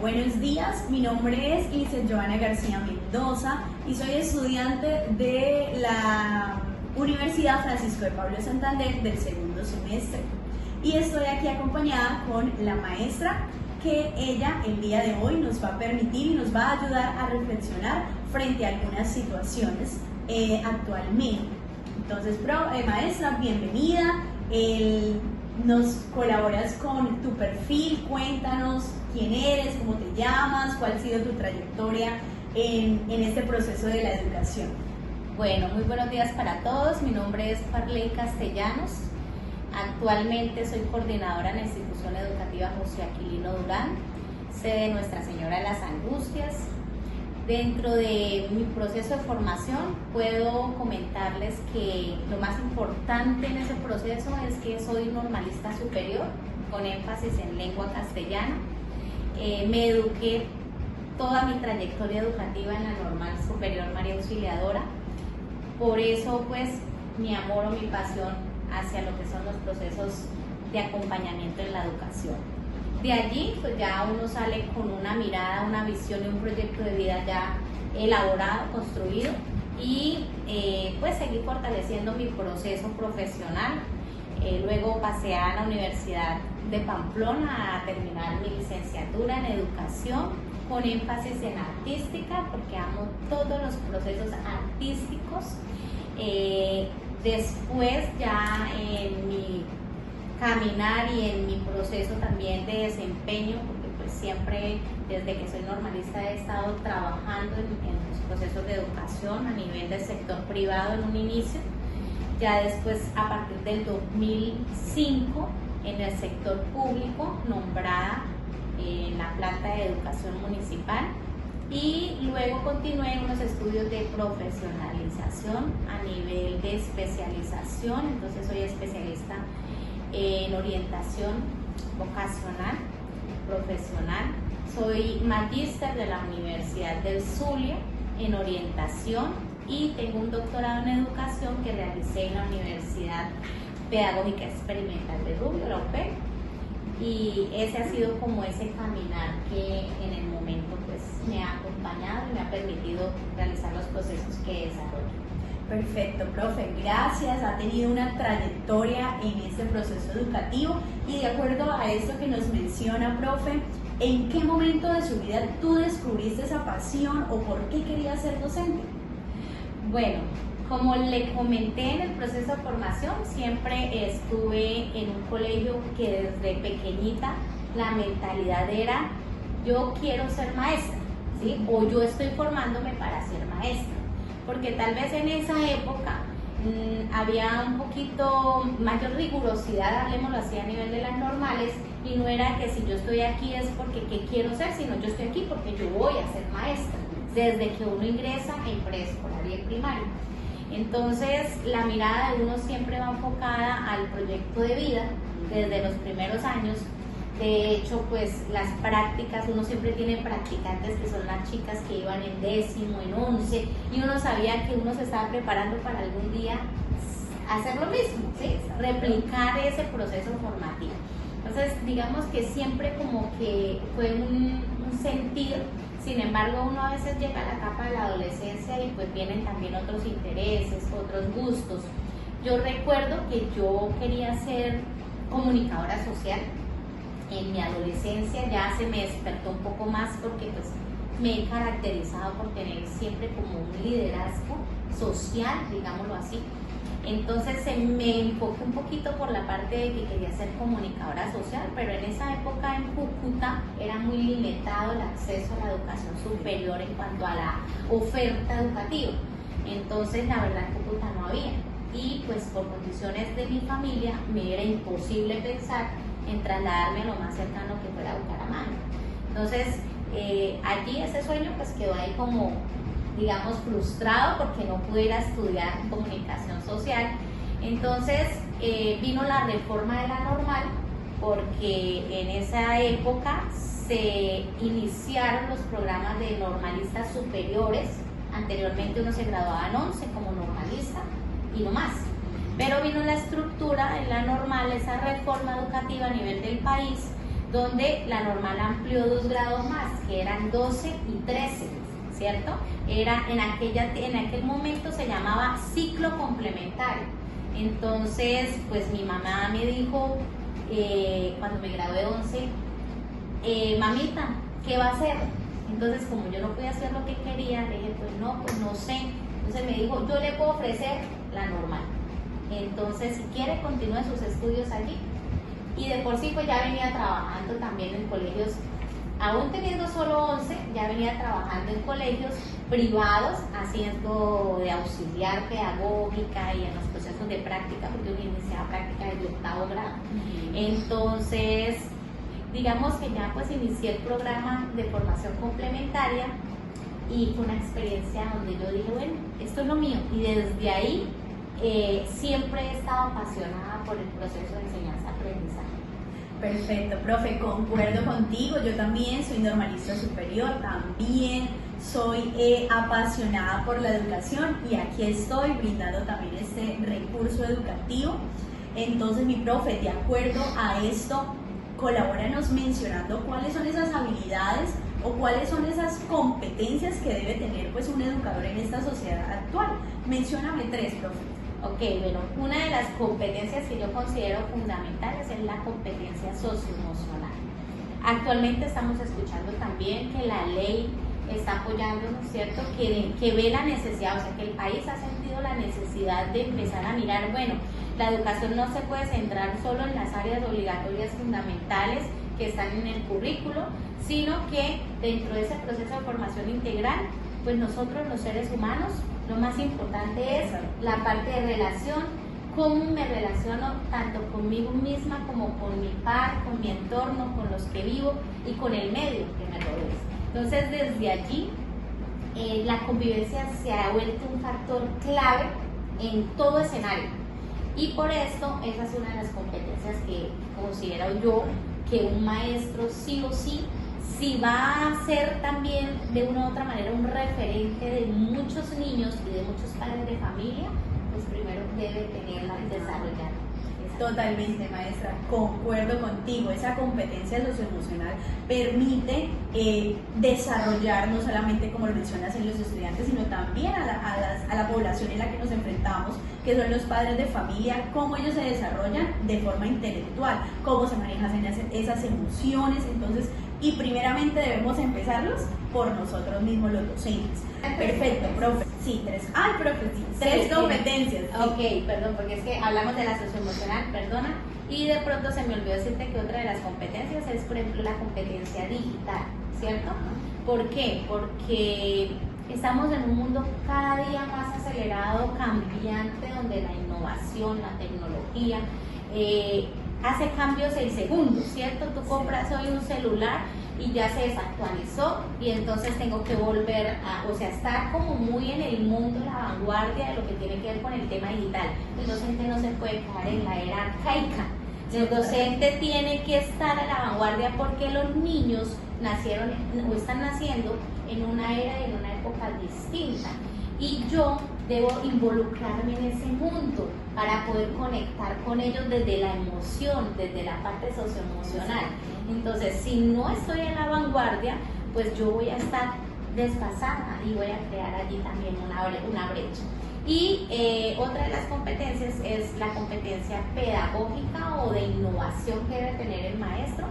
Buenos días, mi nombre es Lice Joana García Mendoza y soy estudiante de la Universidad Francisco de Pablo Santander del segundo semestre. Y estoy aquí acompañada con la maestra que ella el día de hoy nos va a permitir y nos va a ayudar a reflexionar frente a algunas situaciones actualmente. Entonces, maestra, bienvenida. Nos colaboras con tu perfil, cuéntanos quién eres, cómo te llamas, cuál ha sido tu trayectoria en este proceso de la educación. Bueno, muy buenos días para todos. Mi nombre es Parley Castellanos. Actualmente soy coordinadora en la institución educativa José Aquilino Durán, sede de Nuestra Señora de las Angustias. Dentro de mi proceso de formación puedo comentarles que lo más importante en ese proceso es que soy normalista superior con énfasis en lengua castellana. Me eduqué toda mi trayectoria educativa en la Normal Superior María Auxiliadora. Por eso pues mi amor o mi pasión hacia lo que son los procesos de acompañamiento en la educación. De allí pues ya uno sale con una mirada, una visión y un proyecto de vida ya elaborado, construido y pues seguí fortaleciendo mi proceso profesional. Luego pasé a la Universidad de Pamplona a terminar mi licenciatura en educación con énfasis en artística porque amo todos los procesos artísticos. Después ya en mi caminar y en mi proceso también de desempeño, porque pues siempre desde que soy normalista he estado trabajando en los procesos de educación a nivel del sector privado en un inicio, ya después a partir del 2005 en el sector público, nombrada en la planta de educación municipal, y luego continué en unos estudios de profesionalización a nivel de especialización. Entonces soy especialista en orientación vocacional, profesional. Soy magíster de la Universidad del Zulia en orientación y tengo un doctorado en educación que realicé en la Universidad Pedagógica Experimental de Rubio, la UPE. Y ese ha sido como ese caminar que en el momento pues me ha acompañado y me ha permitido realizar los procesos que desarrollo. Perfecto, profe, gracias. Ha tenido una trayectoria en este proceso educativo y de acuerdo a esto que nos menciona, profe, ¿en qué momento de su vida tú descubriste esa pasión o por qué querías ser docente? Bueno, como le comenté en el proceso de formación, siempre estuve en un colegio que desde pequeñita la mentalidad era yo quiero ser maestra, ¿sí? O yo estoy formándome para ser maestra, porque tal vez en esa época había un poquito mayor rigurosidad, hablemoslo así, a nivel de las normales, y no era que si yo estoy aquí es porque ¿qué quiero ser?, sino yo estoy aquí porque yo voy a ser maestra, desde que uno ingresa en preescolar y en primaria. Entonces la mirada de uno siempre va enfocada al proyecto de vida desde los primeros años. De hecho, pues las prácticas, uno siempre tiene practicantes que son las chicas que iban en 10º, en 11, y uno sabía que uno se estaba preparando para algún día hacer lo mismo, ¿sí? Replicar ese proceso formativo. Entonces, digamos que siempre como que fue un sentido. Sin embargo, uno a veces llega a la etapa de la adolescencia y pues vienen también otros intereses, otros gustos. Yo recuerdo que yo quería ser comunicadora social. En mi adolescencia ya se me despertó un poco más porque pues me he caracterizado por tener siempre como un liderazgo social, digámoslo así. Entonces me enfoqué un poquito por la parte de que quería ser comunicadora social, pero en esa época en Cúcuta era muy limitado el acceso a la educación superior en cuanto a la oferta educativa. Entonces la verdad en Cúcuta no había, y pues por condiciones de mi familia me era imposible pensar en trasladarme a lo más cercano que fuera Bucaramanga. Entonces allí ese sueño pues quedó ahí como, digamos, frustrado porque no pudiera estudiar comunicación social. Entonces vino la reforma de la normal porque en esa época se iniciaron los programas de normalistas superiores. Anteriormente uno se graduaba en 11 como normalista y no más. Pero vino la estructura en la normal, esa reforma educativa a nivel del país, donde la normal amplió 2 grados más, que eran 12 y 13, ¿cierto? Era en aquel momento se llamaba ciclo complementario. Entonces, pues mi mamá me dijo, cuando me gradué de 11, mamita, ¿qué va a hacer? Entonces, como yo no podía hacer lo que quería, le dije, pues no sé. Entonces me dijo, yo le puedo ofrecer la normal. Entonces, si quiere, continúe sus estudios allí. Y de por sí, pues ya venía trabajando también en colegios, aún teniendo solo 11, ya venía trabajando en colegios privados, haciendo de auxiliar pedagógica y en los procesos de práctica, porque yo iniciaba práctica desde 8º grado. Entonces, digamos que ya pues inicié el programa de formación complementaria y fue una experiencia donde yo dije, bueno, esto es lo mío. Y desde ahí siempre he estado apasionada por el proceso de enseñanza-aprendizaje. Perfecto, profe, concuerdo contigo. Yo también soy normalista superior, también soy apasionada por la educación y aquí estoy brindando también este recurso educativo. Entonces, mi profe, de acuerdo a esto, colabóranos mencionando cuáles son esas habilidades o cuáles son esas competencias que debe tener pues un educador en esta sociedad actual. Mencióname 3, profe. Ok, bueno, una de las competencias que yo considero fundamentales es la competencia socioemocional. Actualmente estamos escuchando también que la ley está apoyando, ¿no es cierto?, que ve la necesidad, o sea, que el país ha sentido la necesidad de empezar a mirar, bueno, la educación no se puede centrar solo en las áreas obligatorias fundamentales que están en el currículo, sino que dentro de ese proceso de formación integral, pues nosotros los seres humanos, lo más importante es la parte de relación, cómo me relaciono tanto conmigo misma como con mi par, con mi entorno, con los que vivo y con el medio que me rodea. Entonces, desde allí, la convivencia se ha vuelto un factor clave en todo escenario. Y por esto, esa es una de las competencias que considero yo que un maestro sí o sí, si va a ser también de una u otra manera un referente de muchos niños y de muchos padres de familia, pues primero debe tenerla y desarrollarla. Totalmente, maestra, concuerdo contigo. Esa competencia socioemocional permite desarrollar no solamente, como lo mencionas, en los estudiantes, sino también a la población en la que nos enfrentamos, que son los padres de familia, cómo ellos se desarrollan de forma intelectual, cómo se manejan esas emociones. Entonces, y primeramente debemos empezarlos por nosotros mismos, los docentes. Perfecto, profe. Sí, 3. Ay, profe, sí, 3 competencias. Sí. Ok, perdón, porque es que hablamos de la socioemocional, perdona, y de pronto se me olvidó decirte que otra de las competencias es, por ejemplo, la competencia digital, ¿cierto? ¿Por qué? Porque estamos en un mundo cada día más acelerado, cambiante, donde la innovación, la tecnología, hace cambios en segundos, ¿cierto? Tú compras hoy un celular y ya se desactualizó y entonces tengo que volver a, o sea, estar como muy en el mundo, la vanguardia de lo que tiene que ver con el tema digital. El docente no se puede quedar en la era arcaica. El docente tiene que estar a la vanguardia porque los niños nacieron o están naciendo en una era y en una época distinta. Y yo debo involucrarme en ese mundo para poder conectar con ellos desde la emoción, desde la parte socioemocional. Entonces, si no estoy en la vanguardia, pues yo voy a estar desfasada y voy a crear allí también una brecha. Y otra de las competencias es la competencia pedagógica o de innovación que debe tener el maestro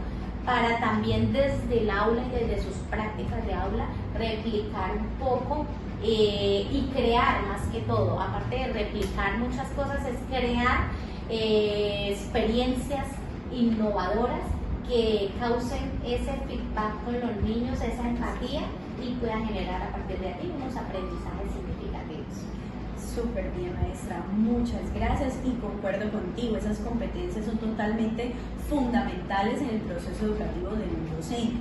para también desde el aula y desde sus prácticas de aula replicar un poco y crear más que todo, aparte de replicar muchas cosas, es crear experiencias innovadoras que causen ese feedback con los niños, esa empatía y puedan generar a partir de aquí unos aprendizajes significativos. Súper bien, maestra, muchas gracias y concuerdo contigo, esas competencias son totalmente fundamentales en el proceso educativo de un docente.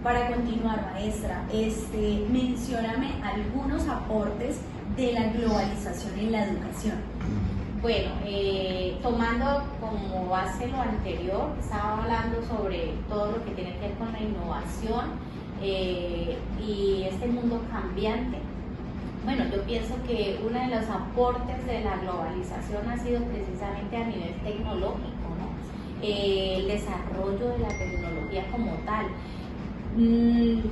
Para continuar, maestra, mencióname algunos aportes de la globalización en la educación. Bueno, tomando como base lo anterior, estaba hablando sobre todo lo que tiene que ver con la innovación y este mundo cambiante. Bueno, yo pienso que uno de los aportes de la globalización ha sido precisamente a nivel tecnológico, ¿no? El desarrollo de la tecnología tecnología como tal.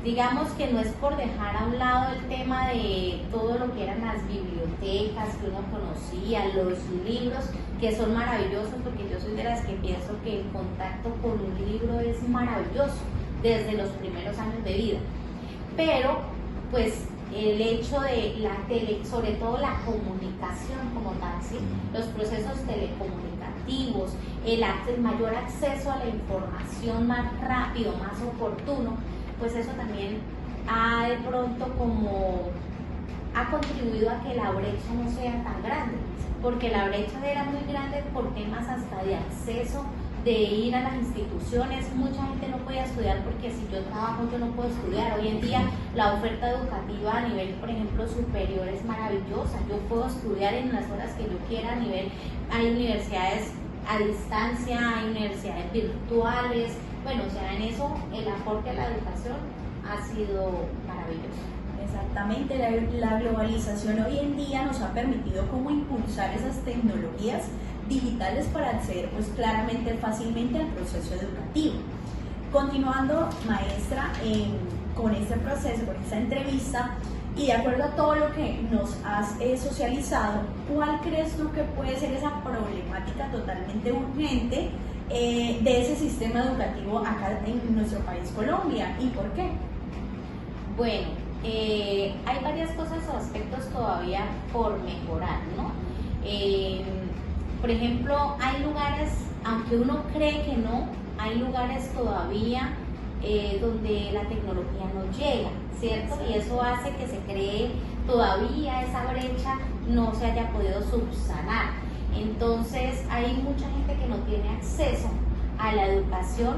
Digamos que no es por dejar a un lado el tema de todo lo que eran las bibliotecas que uno conocía, los libros, que son maravillosos, porque yo soy de las que pienso que el contacto con un libro es maravilloso desde los primeros años de vida. Pero pues el hecho de sobre todo la comunicación como tal, ¿sí? Los procesos telecomunicativos, el mayor acceso a la información más rápido, más oportuno, pues eso también ha de pronto ha contribuido a que la brecha no sea tan grande, porque la brecha era muy grande por temas hasta de acceso, de ir a las instituciones. Mucha gente no podía estudiar porque si yo trabajo yo no puedo estudiar. Hoy en día la oferta educativa a nivel, por ejemplo, superior es maravillosa. Yo puedo estudiar en las horas que yo quiera hay universidades a distancia, hay universidades virtuales. Bueno, o sea, en eso el aporte a la educación ha sido maravilloso. Exactamente, la globalización hoy en día nos ha permitido cómo impulsar esas tecnologías digitales para acceder pues claramente, fácilmente al proceso educativo. Continuando, maestra, con este proceso, con esta entrevista, y de acuerdo a todo lo que nos has socializado, ¿cuál crees tú que puede ser esa problemática totalmente urgente de ese sistema educativo acá en nuestro país, Colombia, y por qué? Bueno, hay varias cosas o aspectos todavía por mejorar, ¿no? Por ejemplo, hay lugares, aunque uno cree que no, hay lugares todavía donde la tecnología no llega, ¿cierto? Y eso hace que se cree todavía esa brecha no se haya podido subsanar. Entonces hay mucha gente que no tiene acceso a la educación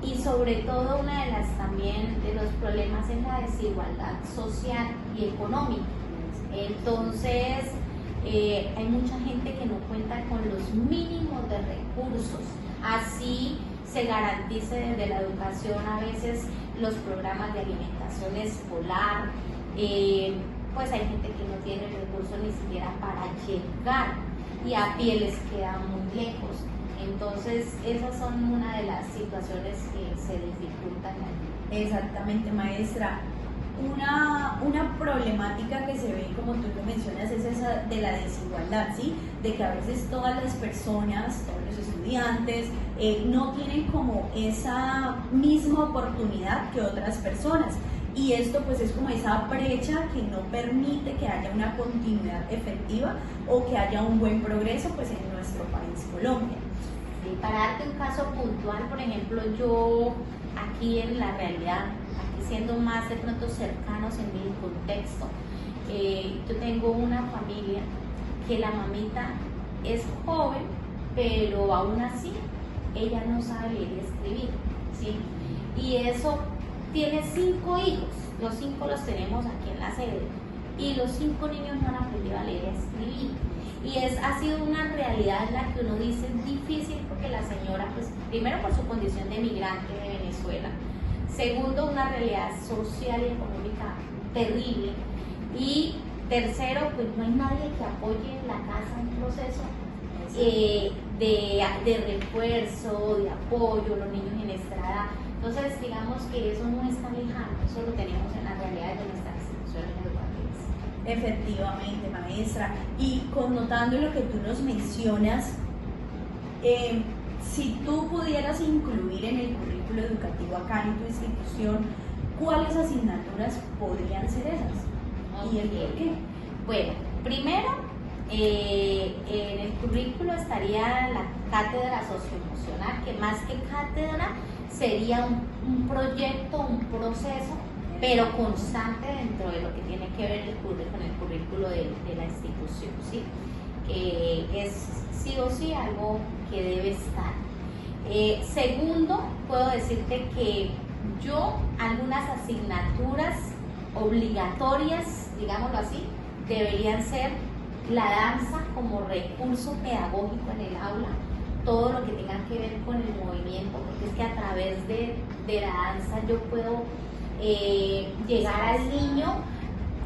y sobre todo una de las también de los problemas es la desigualdad social y económica. Entonces hay mucha gente que no cuenta con los mínimos de recursos, así se garantice desde la educación a veces los programas de alimentación escolar, pues hay gente que no tiene recursos ni siquiera para llegar y a pie les queda muy lejos. Entonces esas son una de las situaciones que se dificultan aquí. Exactamente, maestra. Una problemática que se ve, como tú lo mencionas, es esa de la desigualdad, ¿sí? De que a veces todas las personas, todos los estudiantes, no tienen como esa misma oportunidad que otras personas. Y esto pues es como esa brecha que no permite que haya una continuidad efectiva o que haya un buen progreso pues en nuestro país, Colombia. Sí, para darte un caso puntual, por ejemplo, yo aquí en la realidad, siendo más de pronto cercanos en mi contexto, yo tengo una familia que la mamita es joven, pero aún así ella no sabe leer y escribir, ¿sí? Y eso tiene 5 hijos, los 5 los tenemos aquí en la sede, y los 5 niños no han aprendido a leer y a escribir. Y ha sido una realidad en la que uno dice es difícil porque la señora, pues primero por su condición de migrante de Venezuela, segundo, una realidad social y económica terrible. Y tercero, pues no hay nadie que apoye en la casa un proceso de refuerzo, de apoyo, los niños en esta edad. Entonces, digamos que eso no está lejano, eso lo tenemos en la realidad de nuestras instituciones educativas. Efectivamente, maestra. Y connotando lo que tú nos mencionas, si tú pudieras incluir en el currículo educativo acá en tu institución, ¿cuáles asignaturas podrían ser esas? ¿Y el por qué? Bueno, primero, en el currículo estaría la cátedra socioemocional, que más que cátedra sería un proyecto, un proceso, pero constante dentro de lo que tiene que ver con el currículo de la institución, ¿sí? Que es sí o sí algo que debe estar. Segundo, puedo decirte que algunas asignaturas obligatorias, digámoslo así, deberían ser la danza como recurso pedagógico en el aula, todo lo que tenga que ver con el movimiento, porque es que a través de la danza yo puedo llegar al niño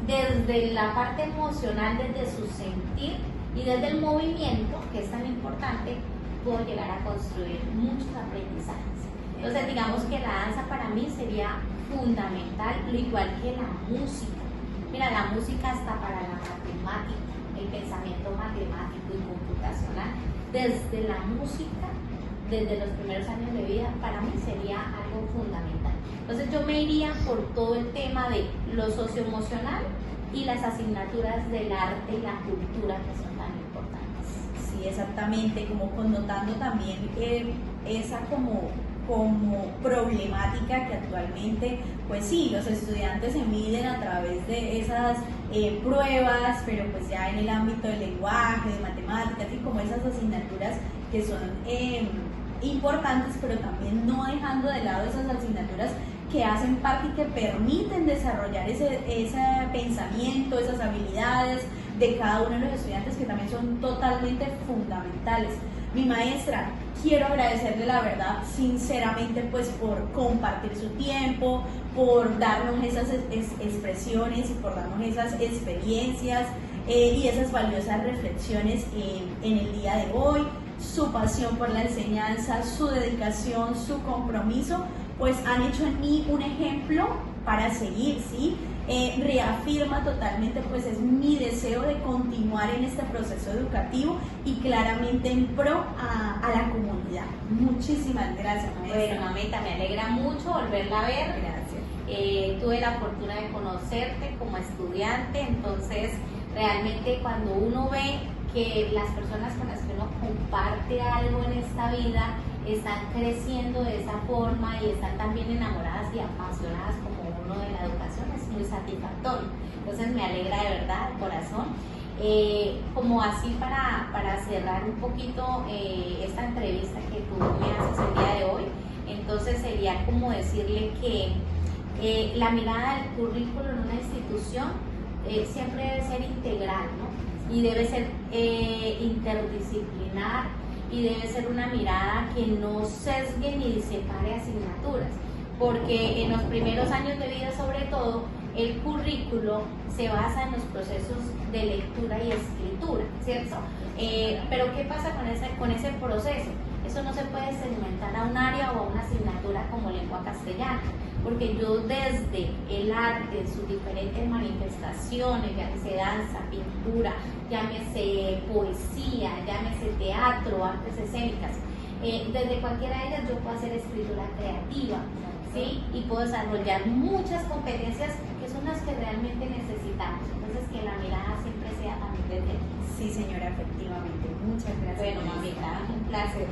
desde la parte emocional, desde su sentir y desde el movimiento, que es tan importante, puedo llegar a construir muchos aprendizajes. Entonces digamos que la danza para mí sería fundamental, lo igual que la música. Mira, la música hasta para la matemática, el pensamiento matemático y computacional, desde la música, desde los primeros años de vida, para mí sería algo fundamental. Entonces yo me iría por todo el tema de lo socioemocional y las asignaturas del arte y la cultura que son tan importantes. Sí, exactamente, como connotando también esa como problemática que actualmente, pues sí, los estudiantes se miden a través de esas pruebas, pero pues ya en el ámbito del lenguaje, de matemáticas y como esas asignaturas que son importantes, pero también no dejando de lado esas asignaturas que hacen parte y que permiten desarrollar ese pensamiento, esas habilidades de cada uno de los estudiantes que también son totalmente fundamentales. Mi maestra, quiero agradecerle la verdad, sinceramente, pues por compartir su tiempo, por darnos esas expresiones y por darnos esas experiencias y esas valiosas reflexiones en el día de hoy. Su pasión por la enseñanza, su dedicación, su compromiso, pues han hecho en mí un ejemplo para seguir, ¿sí? Reafirma totalmente, pues es mi deseo de continuar en este proceso educativo y claramente en pro a la comunidad. Muchísimas gracias, maestra. Bueno, mamita, me alegra mucho volverla a ver. Gracias. Tuve la fortuna de conocerte como estudiante, entonces realmente cuando uno ve que las personas con las que uno comparte algo en esta vida están creciendo de esa forma y están también enamoradas y apasionadas como uno de la educación, es muy satisfactorio. Entonces me alegra de verdad, de corazón. Como así para cerrar un poquito esta entrevista que tú me haces el día de hoy, entonces sería como decirle que la mirada del currículo en una institución siempre debe ser integral, ¿no? Y debe ser interdisciplinar y debe ser una mirada que no sesgue ni separe asignaturas, porque en los primeros años de vida sobre todo el currículo se basa en los procesos de lectura y escritura, ¿cierto? Pero ¿qué pasa con ese proceso? Eso no se puede segmentar a un área o a una asignatura como lengua castellana, porque yo desde el arte, en sus diferentes manifestaciones, llámese danza, pintura, llámese poesía, llámese teatro, artes escénicas, desde cualquiera de ellas yo puedo hacer escritura creativa, ¿sí? Y puedo desarrollar muchas competencias que son las que realmente necesitamos. Entonces, que la mirada siempre sea también desde. Sí, señora, efectivamente. Muchas gracias. Bueno, mamita, un placer.